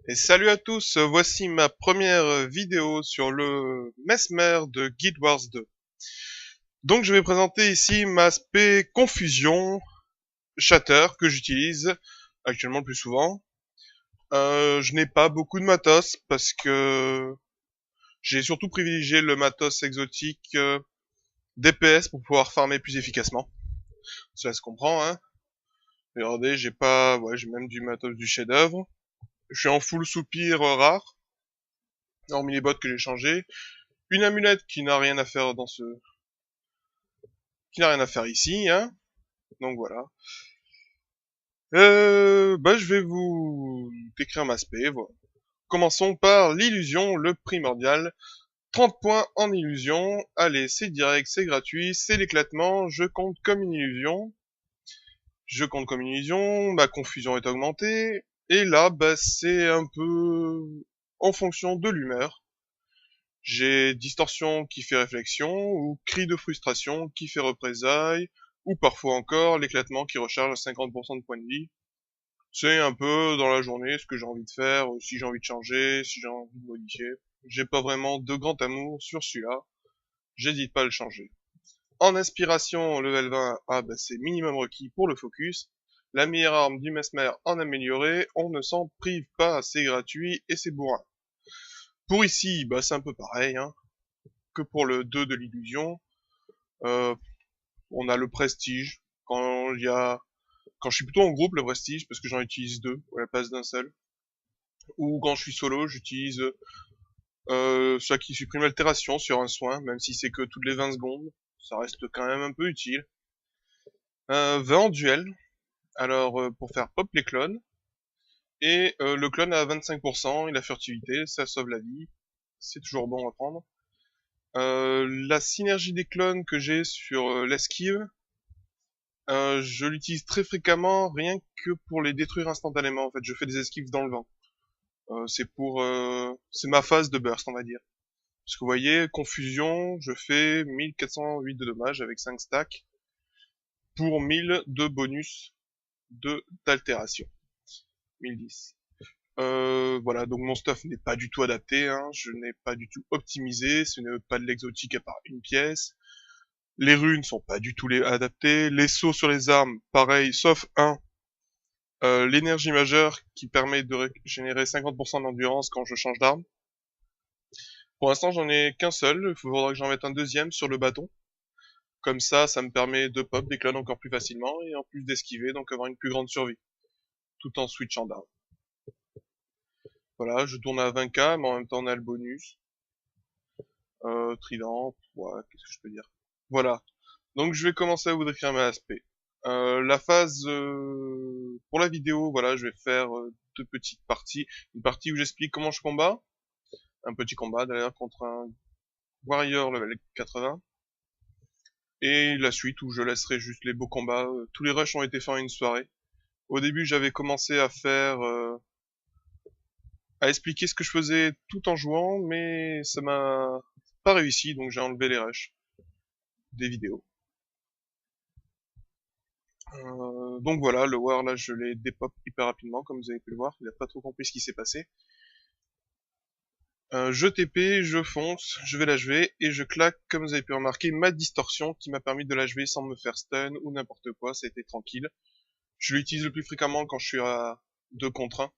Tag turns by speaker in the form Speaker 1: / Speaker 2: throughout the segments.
Speaker 1: Et salut à tous, voici ma première vidéo sur le Mesmer de Guild Wars 2. Donc je vais présenter ici ma spé Confusion Shatter que j'utilise actuellement le plus souvent. Je n'ai pas beaucoup de matos parce que j'ai surtout privilégié le matos exotique DPS pour pouvoir farmer plus efficacement. Cela se comprend, hein. Regardez, j'ai même du matos du chef-d'œuvre. Je suis en full soupir rare, hormis les bots que j'ai changé. Une amulette qui n'a rien à faire ici, hein. Donc voilà. Je vais vous décrire ma spé. Voilà. Commençons par l'illusion, le primordial. 30 points en illusion. Allez, c'est direct, c'est gratuit, c'est l'éclatement. Je compte comme une illusion. Ma confusion est augmentée. Et là, c'est un peu en fonction de l'humeur. J'ai distorsion qui fait réflexion, ou cri de frustration qui fait représailles, ou parfois encore l'éclatement qui recharge à 50% de points de vie. C'est un peu dans la journée ce que j'ai envie de faire, si j'ai envie de changer, si j'ai envie de modifier. J'ai pas vraiment de grand amour sur celui-là. J'hésite pas à le changer. En inspiration, level 20, c'est minimum requis pour le focus. La meilleure arme du Mesmer en amélioré, on ne s'en prive pas, c'est gratuit et c'est bourrin. Pour ici, c'est un peu pareil, hein, que pour le 2 de l'illusion. Euh, on a le prestige. Quand je suis plutôt en groupe, le prestige, parce que j'en utilise deux à la place d'un seul. Ou quand je suis solo, j'utilise ça qui supprime l'altération sur un soin, même si c'est que toutes les 20 secondes. Ça reste quand même un peu utile. 20 en duel, alors pour faire pop les clones. Et le clone a 25%, il a furtivité, ça sauve la vie. C'est toujours bon à prendre. La synergie des clones que j'ai sur l'esquive, je l'utilise très fréquemment, rien que pour les détruire instantanément. En fait, je fais des esquives dans le vent. C'est ma phase de burst, on va dire. Parce que vous voyez, confusion, je fais 1408 de dommages avec 5 stacks pour 1000 de bonus d'altération. 1010. Voilà, donc mon stuff n'est pas du tout adapté, hein. Je n'ai pas du tout optimisé, ce n'est pas de l'exotique à part une pièce. Les runes sont pas du tout adaptées. Les sauts sur les armes, pareil, sauf un. L'énergie majeure qui permet de générer 50% d'endurance quand je change d'arme. Pour l'instant, j'en ai qu'un seul. Il faudra que j'en mette un deuxième sur le bâton. Comme ça me permet de pop des clones encore plus facilement et en plus d'esquiver, donc avoir une plus grande survie. Tout en switchant d'arme. Voilà, je tourne à 20k, mais en même temps on a le bonus. Trident, ouais, qu'est-ce que je peux dire. Voilà. Donc je vais commencer à vous décrire mes aspects. La phase pour la vidéo, voilà, je vais faire deux petites parties. Une partie où j'explique comment je combats. Un petit combat d'ailleurs contre un warrior level 80. Et la suite où je laisserai juste les beaux combats. Tous les rushs ont été faits en une soirée. Au début, j'avais commencé à expliquer ce que je faisais tout en jouant, mais ça m'a pas réussi, donc j'ai enlevé les rushs des vidéos. Donc voilà, le war là, je l'ai dépop hyper rapidement, comme vous avez pu le voir. Il a pas trop compris ce qui s'est passé. Je TP, je fonce, je vais l'HV et je claque, comme vous avez pu remarquer, ma distorsion qui m'a permis de l'HV sans me faire stun ou n'importe quoi. Ça a été tranquille. Je l'utilise le plus fréquemment quand je suis à 2 contre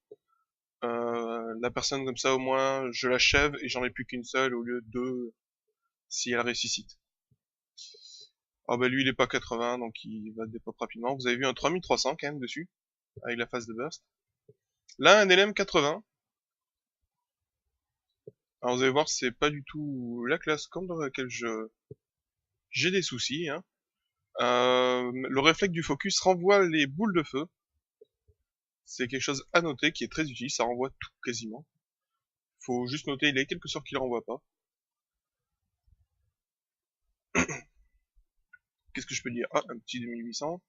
Speaker 1: 1. La personne comme ça, au moins, je l'achève et j'en ai plus qu'une seule au lieu de 2 si elle ressuscite. Ah lui il est pas 80 donc il va dépop rapidement. Vous avez vu un 3300 quand même dessus, avec la phase de burst. Là un LM 80. Alors vous allez voir c'est pas du tout la classe comme dans laquelle j'ai des soucis. Hein. Le réflexe du focus renvoie les boules de feu. C'est quelque chose à noter qui est très utile, ça renvoie tout quasiment. Faut juste noter les quelques sorts qu'il renvoie pas. Qu'est-ce que je peux dire? Ah, un petit 2800.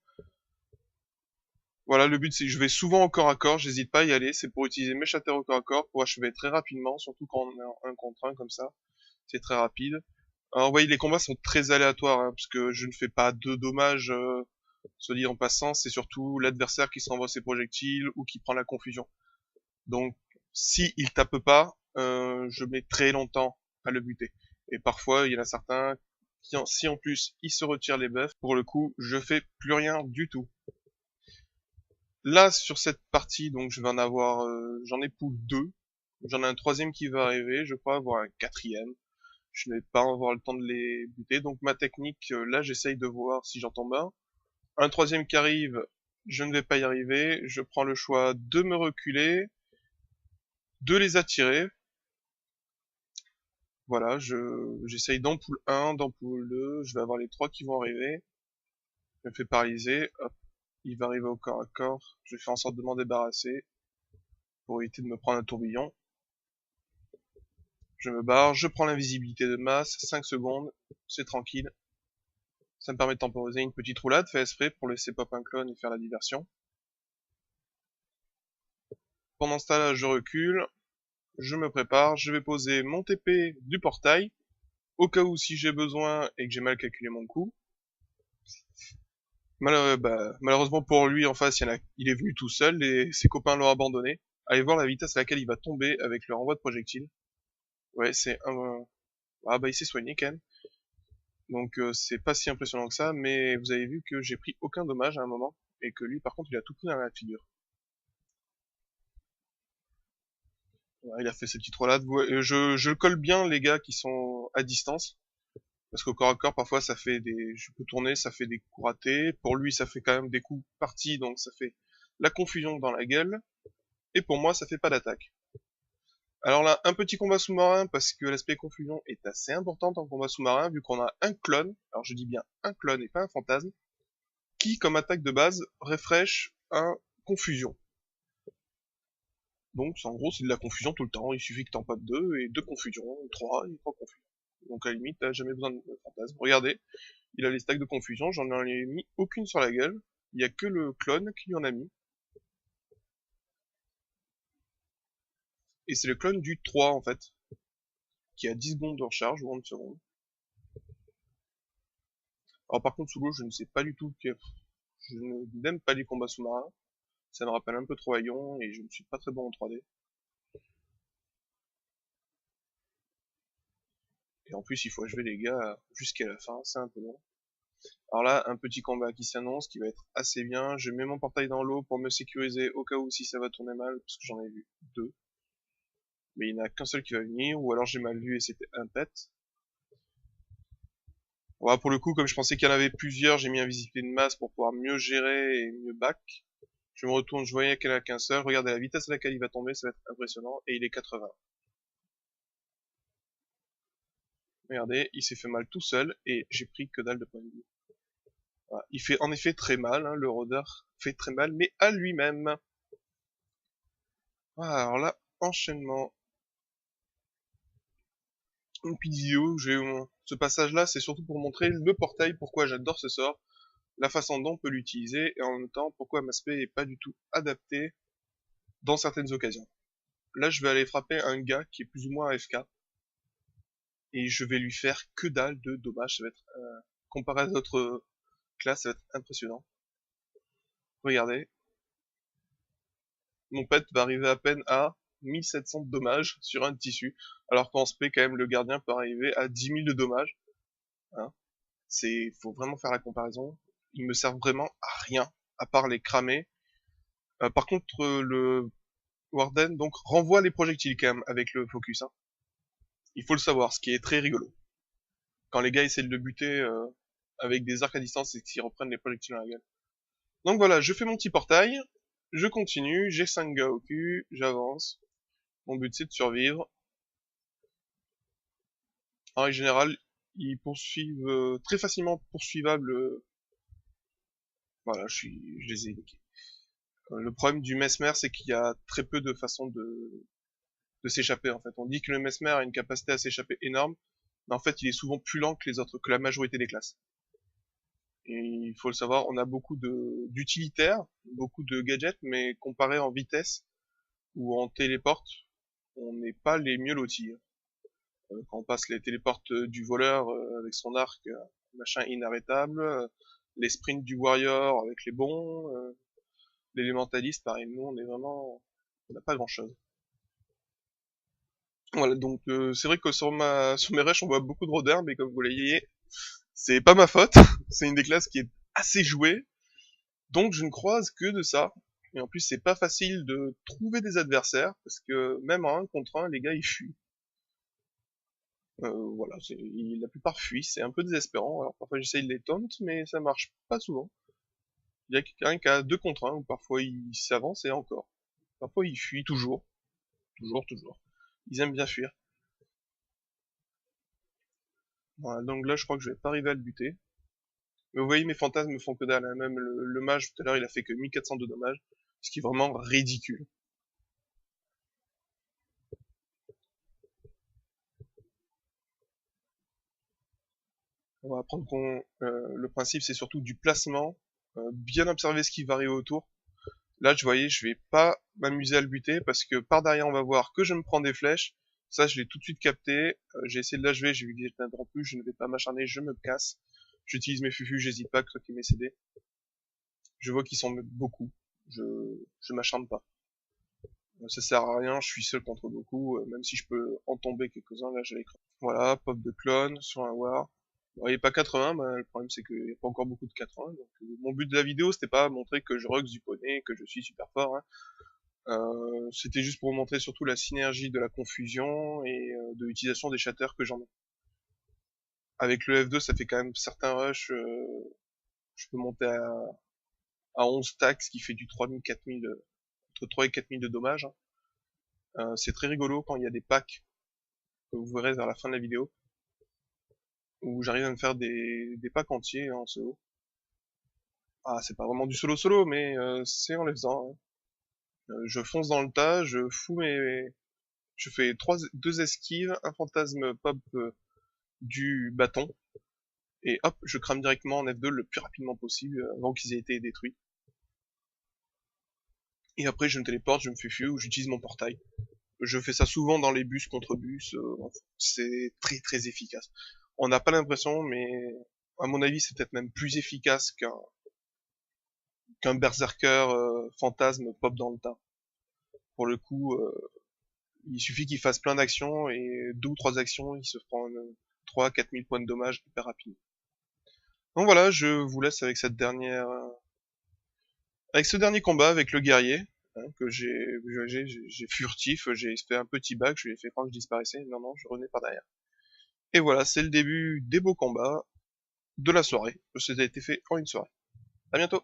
Speaker 1: Voilà, le but c'est que je vais souvent au corps à corps, j'hésite pas à y aller, c'est pour utiliser mes shatters au corps à corps, pour achever très rapidement, surtout quand on est en 1 contre 1 comme ça, c'est très rapide. Alors vous voyez, les combats sont très aléatoires, hein, parce que je ne fais pas de dommages, soit dit en passant, c'est surtout l'adversaire qui s'envoie ses projectiles ou qui prend la confusion. Donc si il tape pas, je mets très longtemps à le buter. Et parfois, il y en a certains qui, si en plus il se retire les buffs, pour le coup, je fais plus rien du tout. Là, sur cette partie, donc je vais en avoir, j'en ai pour deux. J'en ai un troisième qui va arriver, je crois avoir un quatrième. Je ne vais pas avoir le temps de les buter, donc ma technique, là, j'essaye de voir si j'en tombe un troisième qui arrive, je ne vais pas y arriver. Je prends le choix de me reculer, de les attirer. Voilà, j'essaye d'ampoule 1, d'ampoule 2, je vais avoir les trois qui vont arriver. Je me fais paralyser, hop, il va arriver au corps à corps. Je vais faire en sorte de m'en débarrasser pour éviter de me prendre un tourbillon. Je me barre, je prends l'invisibilité de masse, 5 secondes, c'est tranquille. Ça me permet de temporiser une petite roulade, fait exprès pour laisser pop un clone et faire la diversion. Pendant ce temps-là, je recule, je me prépare, je vais poser mon TP du portail, au cas où si j'ai besoin et que j'ai mal calculé mon coup. Malheureusement pour lui, en face, il est venu tout seul et ses copains l'ont abandonné. Allez voir la vitesse à laquelle il va tomber avec le renvoi de projectile. Ouais, c'est un... Ah bah il s'est soigné quand même. Donc c'est pas si impressionnant que ça, mais vous avez vu que j'ai pris aucun dommage à un moment, et que lui par contre il a tout pris dans la figure. Voilà, il a fait ses petites roulades. Je colle bien les gars qui sont à distance, parce qu'au corps à corps parfois ça fait des... Je peux tourner, ça fait des coups ratés. Pour lui ça fait quand même des coups partis, donc ça fait la confusion dans la gueule. Et pour moi ça fait pas d'attaque. Alors là, un petit combat sous-marin, parce que l'aspect confusion est assez important en combat sous-marin, vu qu'on a un clone, alors je dis bien un clone et pas un fantasme, qui, comme attaque de base, refresh un confusion. Donc, en gros, c'est de la confusion tout le temps. Il suffit que t'en popes deux, et deux confusions, trois, et trois confusions. Donc, à la limite, t'as jamais besoin de fantasme. Regardez, il a les stacks de confusion, j'en ai mis aucune sur la gueule. Il y a que le clone qui lui en a mis. Et c'est le clone du 3, en fait, qui a 10 secondes de recharge, ou 11 secondes. Alors, par contre, sous l'eau, je ne sais pas du tout je n'aime pas les combats sous-marins. Ça me rappelle un peu trop Aion et je ne suis pas très bon en 3D. Et en plus, il faut achever les gars jusqu'à la fin, c'est un peu long. Alors là, un petit combat qui s'annonce, qui va être assez bien. Je mets mon portail dans l'eau pour me sécuriser au cas où si ça va tourner mal, parce que j'en ai vu deux. Mais il n'y en a qu'un seul qui va venir, ou alors j'ai mal vu et c'était un pet. Voilà, pour le coup, comme je pensais qu'il y en avait plusieurs, j'ai mis invisibilité de masse pour pouvoir mieux gérer et mieux back. Je me retourne, je voyais qu'il n'y en a qu'un seul. Regardez la vitesse à laquelle il va tomber, ça va être impressionnant. Et il est 80. Regardez, il s'est fait mal tout seul et j'ai pris que dalle de points de vie. Voilà. Il fait en effet très mal, hein, le rôdeur fait très mal, mais à lui-même. Voilà, alors là, enchaînement. Une petite vidéo, ce passage-là, c'est surtout pour montrer le portail, pourquoi j'adore ce sort, la façon dont on peut l'utiliser, et en même temps, pourquoi Maspé est pas du tout adapté dans certaines occasions. Là, je vais aller frapper un gars qui est plus ou moins AFK, et je vais lui faire que dalle de dommages. Ça va être, comparé à d'autres classes, ça va être impressionnant. Regardez. Mon pet va arriver à peine à 1700 de dommages sur un tissu, alors qu'en SP, quand même, le gardien peut arriver à 10 000 de dommages. Hein. Faut vraiment faire la comparaison. Ils me servent vraiment à rien, à part les cramer. Par contre, le Warden, donc, renvoie les projectiles quand même avec le focus. Hein. Il faut le savoir, ce qui est très rigolo. Quand les gars essaient de le buter avec des arcs à distance et qu'ils reprennent les projectiles dans la gueule. Donc voilà, je fais mon petit portail, je continue, j'ai 5 gars au cul, j'avance. Mon but c'est de survivre. En règle générale, ils poursuivent très facilement poursuivables. Voilà, je les ai évoqués. Le problème du Mesmer, c'est qu'il y a très peu de façons de s'échapper en fait. On dit que le Mesmer a une capacité à s'échapper énorme, mais en fait il est souvent plus lent que les autres, que la majorité des classes. Et il faut le savoir, on a beaucoup d'utilitaires, beaucoup de gadgets, mais comparé en vitesse ou en téléporte, on n'est pas les mieux lotis. Quand on passe les téléportes du voleur avec son arc, machin inarrêtable, les sprints du warrior avec les bons, l'élémentaliste, pareil, nous on est vraiment, on n'a pas grand chose. Voilà, donc c'est vrai que sur mes rushs, on voit beaucoup de rôdeurs, mais comme vous voyez, c'est pas ma faute. C'est une des classes qui est assez jouée, donc je ne croise que de ça. Et en plus, c'est pas facile de trouver des adversaires, parce que même en 1 contre 1, les gars, ils fuient. Voilà, la plupart fuient, c'est un peu désespérant. Alors parfois j'essaye de les taunt, mais ça marche pas souvent. Il y a quelqu'un qui a 2 contre 1, ou parfois il s'avance et encore. Parfois il fuit toujours. Toujours. Ils aiment bien fuir. Voilà, donc là je crois que je vais pas arriver à le buter. Mais vous voyez, mes fantasmes me font que dalle, hein. Même le mage tout à l'heure il a fait que 1400 de dommages, ce qui est vraiment ridicule. On va apprendre le principe c'est surtout du placement, bien observer ce qui va arriver autour. Là, je voyais, je vais pas m'amuser à le buter parce que par derrière, on va voir que je me prends des flèches. Ça, je l'ai tout de suite capté. J'ai essayé de l'achever, j'ai vu qu'il était en plus, je ne vais pas m'acharner, je me casse. J'utilise mes fufus, j'hésite pas, que toi qui m'aies cédé. Je vois qu'ils sont beaucoup. Je m'acharne pas. Ça sert à rien, je suis seul contre beaucoup, même si je peux en tomber quelques-uns, là, je l'écran. Voilà, pop de clone sur un war. Bon, il n'est pas 80, bah, le problème c'est qu'il n'y a pas encore beaucoup de 80, donc mon but de la vidéo c'était pas montrer que je rug du poney, que je suis super fort, hein. C'était juste pour montrer surtout la synergie de la confusion et de l'utilisation des shatters que j'en ai. Avec le F2, ça fait quand même certains rushs, je peux monter à 11 stacks, ce qui fait du 3000, 4000, entre 3 et 4000 de dommages, hein. C'est très rigolo quand il y a des packs, que vous verrez vers la fin de la vidéo, où j'arrive à me faire des packs entiers, hein, en solo. Ah, c'est pas vraiment du solo, mais c'est en les faisant, hein. Je fonce dans le tas, je fais 2 esquives, un fantasme pop du bâton, et hop, je crame directement en F2 le plus rapidement possible, avant qu'ils aient été détruits. Et après, je me téléporte, je me fais fuir, ou j'utilise mon portail. Je fais ça souvent dans les bus contre bus, c'est très très efficace. On n'a pas l'impression, mais à mon avis, c'est peut-être même plus efficace qu'un berserker fantasme pop dans le tas. Pour le coup, il suffit qu'il fasse plein d'actions, et 2 ou 3 actions, il se prend 3 4 000 points de dommage hyper rapide. Donc voilà, je vous laisse avec avec ce dernier combat avec le guerrier, hein, que j'ai furtif, j'ai fait un petit back, je lui ai fait croire que je disparaissais, non, je revenais par derrière. Et voilà, c'est le début des beaux combats de la soirée. Ça a été fait en une soirée. À bientôt.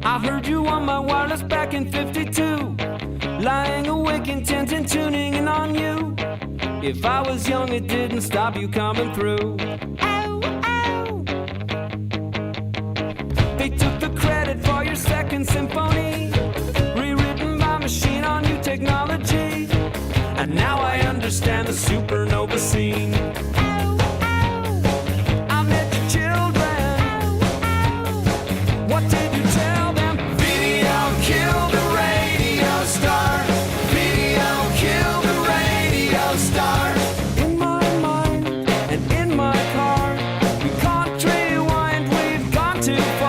Speaker 2: I heard you on my wireless back in 52, lying awake intent and tuning in on you. If I was young, it didn't stop you coming through. Ow, ow. They took the credit for your second symphony, rewritten by machine on new technology. And now I understand the supernova scene. Ow, ow. I met your children. Ow, ow. What did you tell them? Video killed the radio star. Video killed the radio star. In my mind and in my car, we can't rewind, we've gone too far.